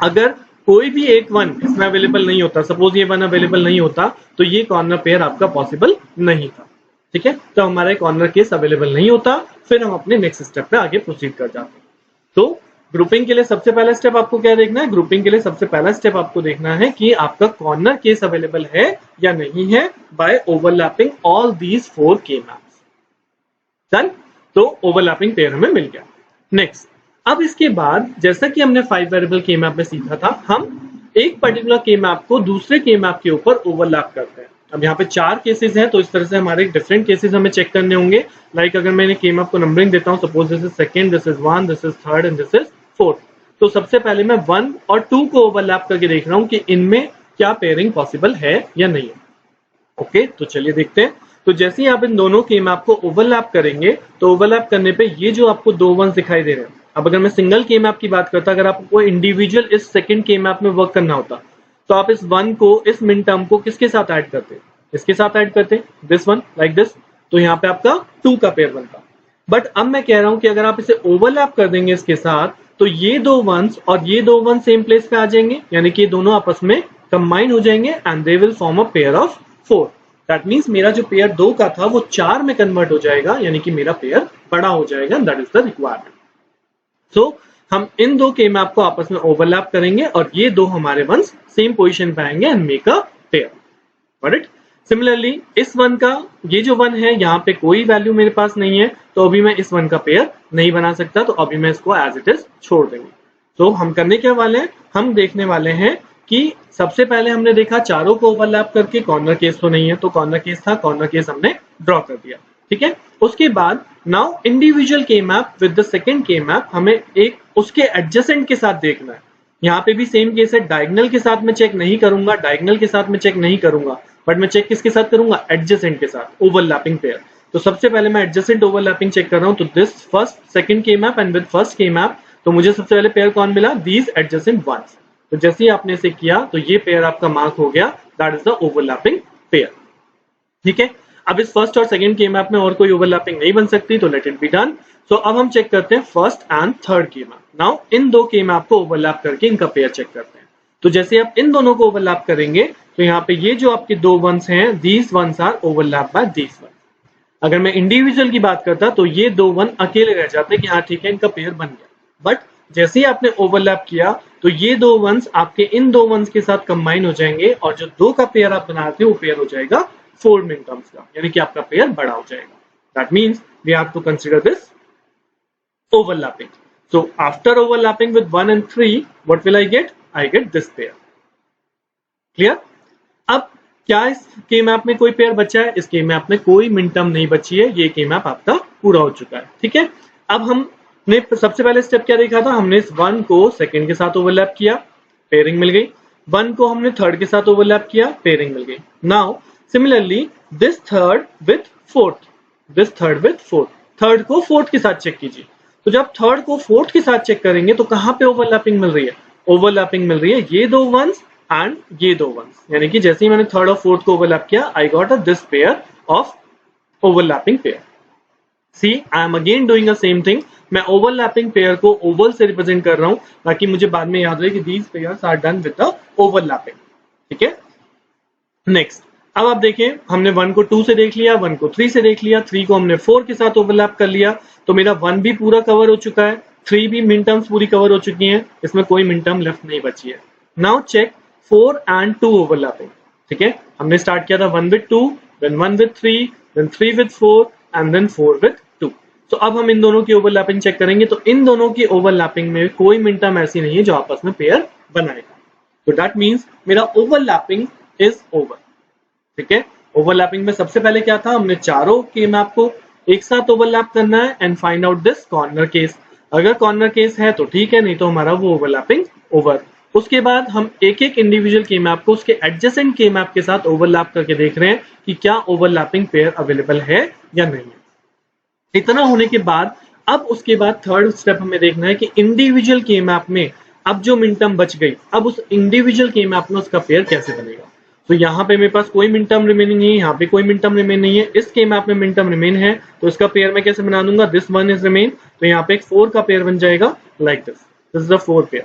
अगर कोई भी एक वन इसमें अवेलेबल नहीं होता, सपोज ये वन अवेलेबल नहीं होता, तो ये कॉर्नर पेयर आपका पॉसिबल नहीं था, ठीक है, तो हमारा कॉर्नर केस अवेलेबल नहीं होता, फिर हम अपने नेक्स्ट स्टेप पे आगे प्रोसीड कर जाते हैं। तो ग्रुपिंग के लिए सबसे पहला स्टेप आपको क्या देखना है, ग्रुपिंग के लिए सबसे पहला स्टेप आपको देखना है कि आपका कॉर्नर केस अवेलेबल है या नहीं है बाय ओवरलैपिंग ऑल दीज 4 के मैप्स। डन, तो ओवरलैपिंग पेयर हमें मिल गया। नेक्स्ट, अब इसके बाद जैसा कि हमने 5 वेरिएबल के मैप में सीखा था, हम एक पर्टिकुलर के मैप को दूसरे के मैप के ऊपर ओवरलैप करते हैं। अब यहाँ पे 4 केसेस हैं, तो इस तरह से हमारे डिफरेंट केसेस हमें चेक करने होंगे। लाइक अगर मैंने के मैप को नंबरिंग देता हूँ, suppose this is second, this is 1, this is third and this is 4, तो सबसे पहले मैं 1 और 2 को ओवरलैप करके देख रहा हूं कि इनमें क्या पेयरिंग पॉसिबल है या नहीं है। ओके, तो चलिए देखते हैं। तो जैसे ही आप इन दोनों के मैप को ओवरलैप करेंगे, तो ओवरलैप करने पे ये जो आपको 2 1s दिखाई दे रहे हैं, अब अगर मैं सिंगल के मैप की बात करता, अगर आपको इंडिविजुअल इस सेकंड के मैप में वर्क करना होता, तो आप इस 1 को, इस मिन टर्म को किसके साथ ऐड करते, इसके साथ ऐड करते, दिस वन लाइक दिस, तो यहाँ पे आपका 2 का पेयर बनता। बट अब मैं कह रहा हूं कि अगर आप इसे ओवरलैप कर देंगे इसके साथ, तो ये 2 1s और ये 2 1 सेम प्लेस पे आ जाएंगे, यानी कि दोनों आपस में कंबाइन हो जाएंगे and they will form a pair of 4। That means मेरा जो पेयर 2 का था वो 4 में कन्वर्ट हो जाएगा, यानी कि मेरा पेयर बड़ा हो जाएगा, दैट इज द रिक्वायरमेंट। सो हम इन 2 के मैप को आपस में ओवरलैप करेंगे और ये 2 हमारे वंस सेम पोजीशन पे आएंगे and make a pair. Got it? Similarly इस 1 का, ये जो 1 है यहाँ पे कोई वैल्यू मेरे पास नहीं है, तो अभी मैं इस 1 का पेयर नहीं बना सकता, तो अभी मैं इसको एज इट इज छोड़ देंगे। तो हम करने क्या वाले हैं, हम देखने वाले हैं कि सबसे पहले हमने देखा चारों को ओवरलैप करके कॉर्नर केस तो नहीं है, तो कॉर्नर केस था, कॉर्नर केस हमने ड्रॉ कर दिया, ठीक है। उसके बाद now individual K map with the second K map हमें एक उसके एडजेसेंट के साथ देखना है। यहाँ पे भी सेम केस है, डायगोनल के साथ मैं चेक नहीं करूंगा, डायगोनल के साथ मैं चेक नहीं करूंगा, बट मैं चेक किसके साथ करूंगा, एडजेसेंट के साथ, ओवरलैपिंग पेयर। तो सबसे पहले मैं एडजेसेंट ओवरलैपिंग चेक कर रहा हूं, तो this first second K map and with first K map, तो मुझे सबसे पहले पेयर कौन मिला, दीज एडजेसेंट वंस। तो जैसे ही आपने इसे किया तो ये पेयर आपका मार्क हो गया, that is the overlapping pair, ठीक है। अब इस फर्स्ट और सेकंड के मैप में और कोई ओवरलैपिंग नहीं बन सकती, तो लेट इट बी डन। सो अब हम चेक करते हैं फर्स्ट एंड थर्ड के मैप। नाउ इन 2 के मैप को ओवरलैप करके इनका पेयर चेक करते हैं। तो जैसे आप इन दोनों को ओवरलैप करेंगे, तो यहाँ पे ये जो आपके 2 वंस हैं, these ones are overlap by these ones. अगर मैं इंडिविजुअल की बात करता तो ये 2 1 अकेले रह जाते कि हाँ ठीक है इनका पेयर बन गया, बट जैसे ही आपने ओवरलैप किया तो ये 2 वंस आपके इन 2 वंस के साथ कंबाइन हो जाएंगे और जो 2 का पेयर आप बनाते हैं वो पेयर हो जाएगा 4 मिन टर्म्स का, यानी कि आपका पेयर बड़ा हो जाएगा। That means we have to consider this overlapping. So after overlapping with 1 and 3, what will I get? I get this pair. Clear? अब क्या इस के मैप में कोई पेयर बचा है? इस के मैप में कोई मिन टर्म नहीं बची है, ये के मैप आपका पूरा हो चुका है, ठीक है। अब हमने सबसे पहले स्टेप क्या देखा था, हमने इस 1 को सेकंड के साथ ओवरलैप किया, पेयरिंग मिल गई। 1 को हमने थर्ड के साथ ओवरलैप किया, पेयरिंग मिल गई। Now similarly this third with fourth, this third with fourth, third को फोर्थ के साथ चेक कीजिए। तो जब थर्ड को फोर्थ के साथ चेक करेंगे तो कहां पे ओवरलैपिंग मिल रही है? ओवरलैपिंग मिल रही है ये दो वंस एंड ये दो वंस, यानी कि जैसे ही मैंने थर्ड और फोर्थ को ओवरलैप किया, I got a this pair of overlapping pair. See I am again doing a same thing. मैं ओवरलैपिंग पेयर को ओवल से रिप्रेजेंट कर रहा हूं ताकि मुझे बाद में याद रहे कि these pairs are done with the overlapping. ठीक है. नेक्स्ट, अब आप देखें, हमने 1 को 2 से देख लिया, 1 को 3 से देख लिया, 3 को हमने 4 के साथ ओवरलैप कर लिया, तो मेरा 1 भी पूरा कवर हो चुका है, 3 भी मिन टर्म्स पूरी कवर हो चुकी हैं, इसमें कोई मिन टर्म लेफ्ट नहीं बची है. Now check 4 and 2 overlapping. ठीक है, हमने स्टार्ट किया था 1 with 2, then 1 with 3, then 3 with 4 and then 4 with 2. तो अब हम इन दोनों की ओवरलैपिंग चेक करेंगे. तो इन दोनों की ओवरलैपिंग में कोई मिन टर्म ऐसी नहीं है जो आपस में पेयर बनाएगा. तो दैट मींस मेरा ओवरलैपिंग इज ओवर. ठीक है, ओवरलैपिंग में सबसे पहले क्या था, हमने चारों के मैप को एक साथ ओवरलैप करना है and find out this corner case. अगर कॉर्नर केस है तो ठीक है, नहीं तो हमारा वो ओवरलैपिंग ओवर. उसके बाद हम एक एक इंडिविजुअल के मैप को उसके एडजेसेंट के मैप के साथ ओवरलैप करके देख रहे हैं कि क्या ओवरलैपिंग पेयर अवेलेबल है या नहीं है. इतना होने के बाद अब उसके बाद थर्ड स्टेप हमें देखना है कि इंडिविजुअल के मैप में अब जो मिन टर्म बच गई, अब उस इंडिविजुअल के मैप में उसका पेयर कैसे बनेगा. तो यहाँ पे मेरे पास कोई मिन टर्म रिमेनिंग नहीं है, यहाँ पे कोई मिन टर्म रिमेन नहीं है, इस के मैप में मिन टर्म रिमेन है, तो इसका पेयर मैं कैसे बना दूंगा, दिस वन इज रिमेन, तो यहाँ पे एक 4 का पेयर बन जाएगा like this is the 4 pair.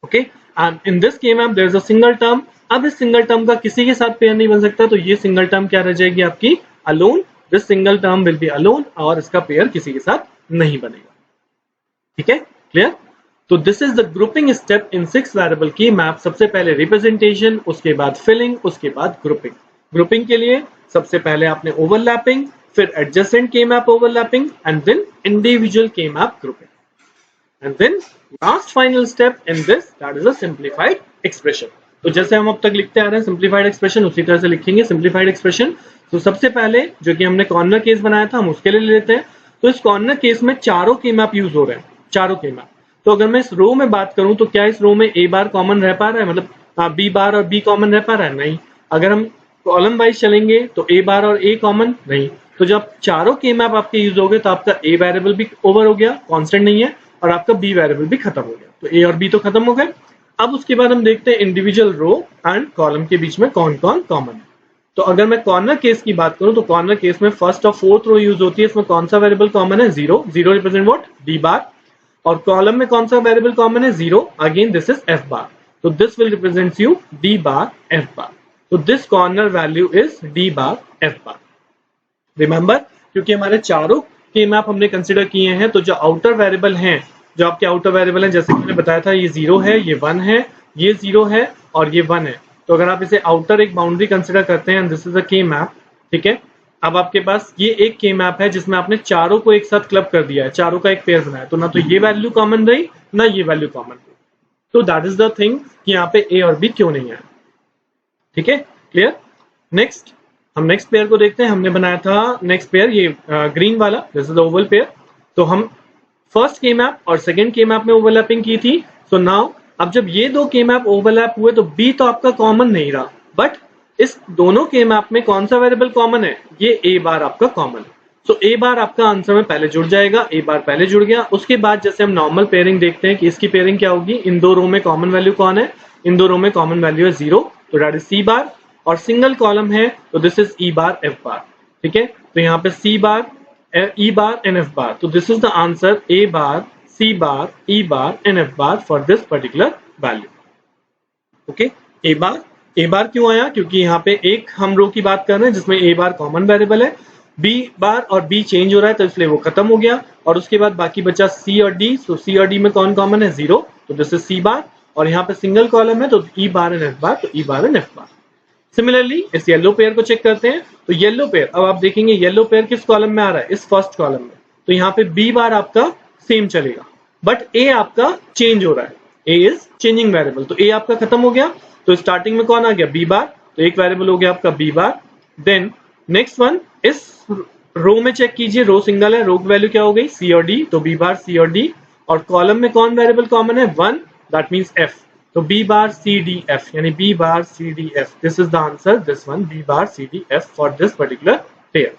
Okay, and in this K map there is a single term. अब इस सिंगल टर्म का किसी के साथ पेयर नहीं बन सकता, तो ये सिंगल टर्म क्या रह जाएगी आपकी, alone. This single term will be alone और इसका पेयर किसी के साथ नहीं बनेगा. ठीक है, क्लियर. तो this is the grouping step in 6 variable की मैप. सबसे पहले रिप्रेजेंटेशन, उसके बाद फिलिंग, उसके बाद ग्रुपिंग. ग्रुपिंग के लिए सबसे पहले आपने ओवरलैपिंग, फिर adjacent K map overlapping and then individual K map grouping, and then last final step in this, that is a simplified expression. तो जैसे हम अब तक लिखते आ रहे हैं सिंप्लीफाइड एक्सप्रेशन, उसी तरह से लिखेंगे सिंप्लीफाइड एक्सप्रेशन. तो सबसे पहले जो कि हमने कॉर्नर केस बनाया था हम उसके लिए ले लेते हैं. तो इस कॉर्नर केस में चारों के मैप यूज हो रहे हैं, चारों के मैप. तो अगर मैं इस रो में बात करूं तो क्या इस रो में ए बार कॉमन रह पा रहा है, मतलब बी बार और बी कॉमन रह पा रहा है, नहीं. अगर हम कॉलम वाइज चलेंगे तो ए बार और ए कॉमन नहीं. तो जब चारों के मैप आपके यूज हो गए तो आपका ए वेरिएबल भी ओवर हो गया, कांस्टेंट नहीं है, और आपका बी वेरिएबल भी खत्म हो गया. तो ए और बी तो खत्म हो गए. अब उसके बाद हम देखते हैं इंडिविजुअल रो एंड कॉलम के बीच में कौन कौन कॉमन है. तो अगर मैं कॉर्नर केस की बात करूं तो कॉर्नर केस में फर्स्ट और फोर्थ रो यूज होती है. इसमें कौन सा वेरिएबल कॉमन है, 0. 0 रिप्रेजेंट व्हाट, डी बार. और कॉलम में कौन सा वेरिएबल कॉमन है, 0. Again this is F bar. तो this will represent you D bar F bar. तो this corner value is D bar F bar. Remember, क्योंकि हमारे चारों के मैप हमने कंसिडर किए हैं, तो जो आउटर वेरिएबल हैं, जो आपके आउटर वेरिएबल हैं, जैसे मैंने बताया था, ये 0 है, ये 1 है, ये 0 है और ये 1 है. तो अगर आप इसे आउटर एक बाउंड्री कंसिडर करते हैं, दिस इज अ के मैप. ठीक है, अब आपके पास ये एक के मैप है जिसमें आपने चारों को एक साथ क्लब कर दिया है, चारों का एक पेयर बनाया, तो ना तो ये वैल्यू कॉमन रही ना ये वैल्यू कॉमन रही. तो दैट इज द थिंग कि यहाँ पे ए और बी क्यों नहीं है. ठीक है, क्लियर. नेक्स्ट, हम नेक्स्ट पेयर को देखते हैं. हमने बनाया था नेक्स्ट पेयर ये ग्रीन वाला, this is the Oval pair. तो हम फर्स्ट के मैप और सेकंड के मैप में ओवरलैपिंग की थी. सो नाउ अब जब ये दो के मैप ओवरलैप हुए तो बी तो आपका कॉमन नहीं रहा, बट इस दोनों के मैप में कौन सा वेरिएबल कॉमन है, ये ए बार आपका कॉमन है. सो ए बार आपका आंसर में पहले जुड़ जाएगा, ए बार पहले जुड़ गया. उसके बाद जैसे हम नॉर्मल पेयरिंग देखते हैं कि इसकी पेयरिंग क्या होगी, इन दो रो में कॉमन वैल्यू कौन है, इन दो रो में कॉमन वैल्यू है 0, तो दैट इज सी बार. और सिंगल कॉलम है तो this is E bar F बार. ठीक है, तो यहाँ पे सी bar, E bar and F bar. तो this is the answer, A bar, C bar, E bar and F bar for this particular value. Okay, A bar क्यों आया, क्योंकि यहाँ पे एक हम रो की बात कर रहे हैं जिसमें ए बार कॉमन वेरिएबल है, बी बार और बी चेंज हो रहा है तो इसलिए वो खत्म हो गया. और उसके बाद बाकी बचा सी और डी. सो सी और डी में कौन कॉमन है, 0, तो दिस इज सी बार. और यहाँ पे सिंगल कॉलम है तो ई बार एंड एफ बार, तो ई bar and F bar. Similarly इस येलो पेयर को चेक करते हैं. तो येलो पेयर, अब आप देखेंगे येलो पेयर किस कॉलम में आ रहा है, इस फर्स्ट कॉलम में. तो यहाँ पे बी बार आपका सेम चलेगा, बट ए आपका चेंज हो रहा है, ए इज चेंजिंग वेरिएबल. तो ए आपका खत्म हो गया. तो स्टार्टिंग में कौन आ गया, बी बार. तो एक वेरिएबल हो गया आपका B bar. Then next one, इस रो में चेक कीजिए, रो सिंगल है, रो की वैल्यू क्या हो गई, सी और डी. तो बी बार सी और डी. और कॉलम में कौन वेरिएबल कॉमन है, 1, दैट मीन्स एफ. तो B bar C D F, यानी B bar C D F. This is the answer, this one, B bar C D F for this particular pair.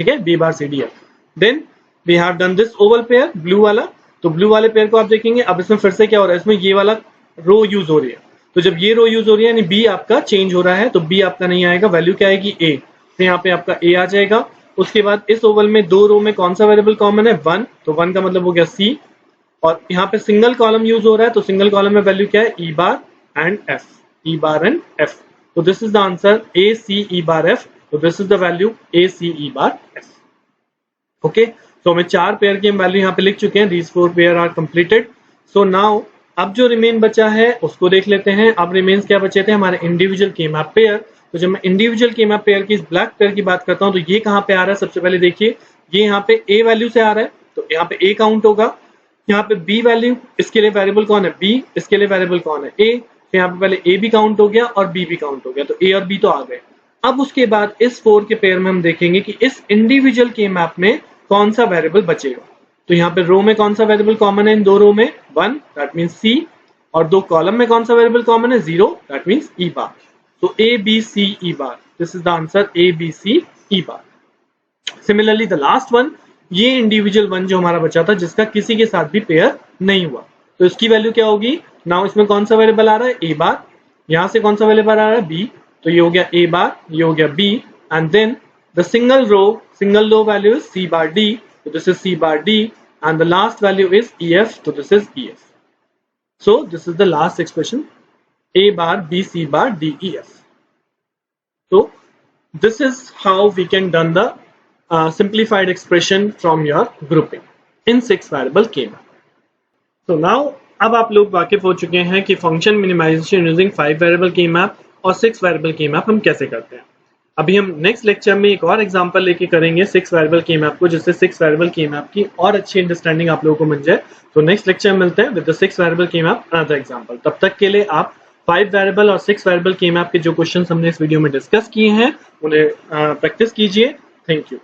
ठीक है, B bar C D F. Then we have done this oval pair blue वाला, तो blue वाले pair को आप देखेंगे। अब इसमें फिर से क्या हो रहा है, इसमें ये वाला रो यूज हो रही है, तो जब ये रो यूज हो रही है यानी बी आपका चेंज हो रहा है, तो बी आपका नहीं आएगा, वैल्यू क्या आएगी ए, तो यहाँ पे आपका ए आ जाएगा। उसके बाद इस ओवल में दो रो में कौन सा वेरिएबल कॉमन है, 1, तो 1 का मतलब हो गया सी, और यहाँ पे सिंगल कॉलम यूज हो रहा है, तो सिंगल कॉलम में वैल्यू क्या है, E bar and F, E bar and F, तो this is the answer A C E bar F, तो this is the value A C E bar F. Okay, तो हमें 4 पेयर की हम value यहाँ पे लिख चुके हैं, these 4 pair are completed. So now अब जो रिमेन बचा है उसको देख लेते हैं। अब रिमेन्स क्या बचे थे, हमारे इंडिविजुअल के मैप पेयर। तो जब मैं इंडिविजुअल के मैप पेयर की ब्लैक पेयर की बात करता हूँ, तो ये कहाँ पे आ रहा है, सबसे पहले देखिए ये यहाँ पे ए वैल्यू से आ रहा है, तो यहाँ पे ए काउंट होगा, यहाँ पे बी वैल्यू, इसके लिए वेरिएबल कौन है बी, इसके लिए वेरिएबल कौन है ए, तो यहाँ पे पहले ए भी काउंट हो गया और बी भी काउंट हो गया, तो ए और बी तो आ गए। अब उसके बाद इस 4 के पेयर में हम देखेंगे कि इस इंडिविजुअल के मैप में कौन सा वेरिएबल बचेगा। तो यहाँ पे रो में कौन सा वेरिएबल कॉमन है, इन दो रो में 1, दैट मीन्स सी, और दो कॉलम में कौन सा वेरिएबल कॉमन है, 0, दैट मीन्स ई बार, तो A B C E bar, this is the answer A B C E bar. Similarly the last one, ये इंडिविजुअल वन जो हमारा बचा था जिसका किसी के साथ भी पेयर नहीं हुआ, तो इसकी वैल्यू क्या होगी, नाउ इसमें कौन सा वेरिएबल आ रहा है, ए बार, यहाँ से कौन सा वेरिएबल आ रहा है बी, तो ये हो गया ए बार, ये हो गया B, and then the single row value is C bar D, so this is C bar D, and the last value is EF, so this is EF. So this is the last expression, A bar B C bar D EF. So this is how we can done the simplified expression from your grouping in 6 variable K map. So now अब आप लोग वाकिफ हो चुके हैं कि function minimisation using 5 variable के map और 6 वेरिएबल के मैप हम कैसे करते हैं। अभी हम नेक्स्ट लेक्चर में एक और एग्जांपल लेके करेंगे 6 वेरिएबल के मैप को, जिससे 6 वेरिएबल के मैप की और अच्छी अंडरस्टैंडिंग आप लोगों को मिल जाए। तो नेक्स्ट लेक्चर में मिलते हैं विद द 6 वेरिएबल के मैप अनदर एग्जांपल। तब तक के लिए आप 5 वेरिएबल और 6 वेरिएबल के मैप के जो क्वेश्चन हमने इस वीडियो में डिस्कस किए हैं उन्हें प्रैक्टिस कीजिए। Thank you.